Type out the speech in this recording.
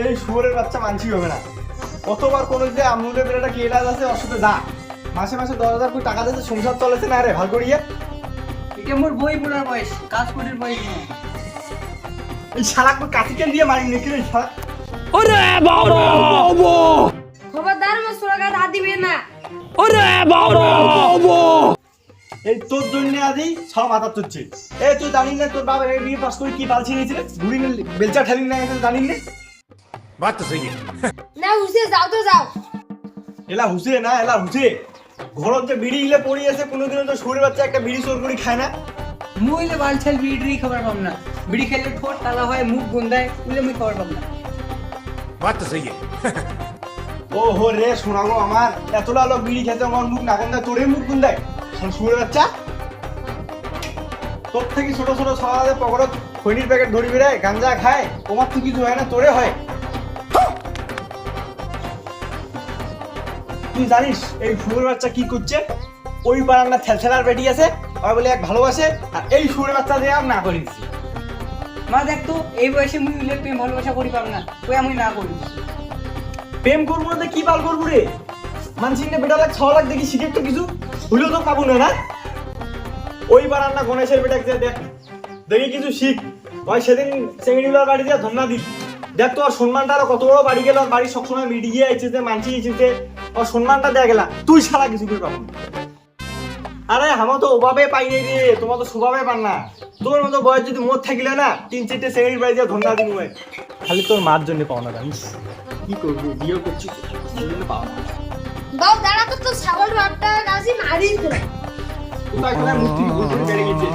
এই শুয়োরের বাচ্চা মানছি হবে না। কতবার কোনো যে আমুলের বেলাটা কেলাস আছে ওর সাথে যা মাসে মাসে 10,000 করে টাকা দিতে সংসার চলেছে না রে ভাল করিয়ে। এটা মোর বই পড়ার বয়স, কাজ করার বয়স না। এই শালা কো কাটিকেন দিয়ে মারি নাকি রে শালা। ওরে বাবা খবরদার আমার সুরাগাত হাত দিবে না। ওরে বাবা এই তোর জন্য আদি সব মাথা তুলছে। এই তুই জানিস না তোর বাবা বিয়ে পাস করে কি পালছি নিয়েছিল ঘুরি বেলচা ঠালি না জানিস না। बात तो सही है। না হুসে যাও তো যাও। এলা হুসে না এলা হুসে ঘরত যে বিড়ি ইলে পড়ি আছে কোনোদিনও তো শুয়োরের বাচ্চা একটা বিড়ি চোর করে খায় না। মুইলে বালছাল বিড়ি খবর পাম না। বিড়ি খেলে ঠোঁট তালা হয়, মুখ গন্ধায়, উলে মুই খবর পাম না। बात तो सही है। ও হো রে শোনাবো আমার এতটা লোক বিড়ি খেতে আমার মুখ না গন্ধায় তোরে মুখ গন্ধায় শুয়োরের বাচ্চা। তোর থেকে ছোট ছোট সবাই পকড়ত খৈনির প্যাকেট ধরি বেড়ায় গাঞ্জা খায় তোমার তো কিছু হয় না তোরে হয়। তুই জানিস এই শুয়োরের বাচ্চা কি করছে? ওই পাড়ার না ছেলছেলার বেটি আছে আর বলে এক ভালোবাসে আর এই শুয়োরের বাচ্চা দিয়ে আর না করে দিচ্ছি। মা দেখ তো এই বয়সে মুই উলে প্রেম ভালোবাসা করি পাম না, ওই আমি না করি। প্রেম করবো না তো কি বাল করবো রে? মানসিক না বেটা লাখ 6 লাখ দেখি শিখে তো কিছু হইলেও তো পাবো না। ওই পাড়ার না গণেশের বেটা দেখ দেখি কিছু শিখ। ওই সেদিন সেমিনিলার বাড়ি দিয়ে ধন্যা দি দেখ তো আর সম্মানটা আরো কত বড় বাড়ি গেল আর বাড়ি সবসময় মিডিয়ে আইছে যে মানসি এসেছে ওর সম্মানটা দেয়া গেলা তুই সারা কিছু করে পাবো না। আরে আমার তো ওভাবে পাই নাই রে, তোমার তো স্বভাবে পান না। তোর মতো বয়স যদি মোট থাকিলে না 3-4টে সেমিনির বাড়ি দিয়ে ধন্যা দিন খালি তোর মার জন্য পাও না জানিস কি করবো বিয়ে করছি তোর জন্য পাও না। বাউ দাঁড়া তো ছাগল বাপটা গাছি মারি তো। কোথায় কোথায় মূর্তি বেড়ে গেছে।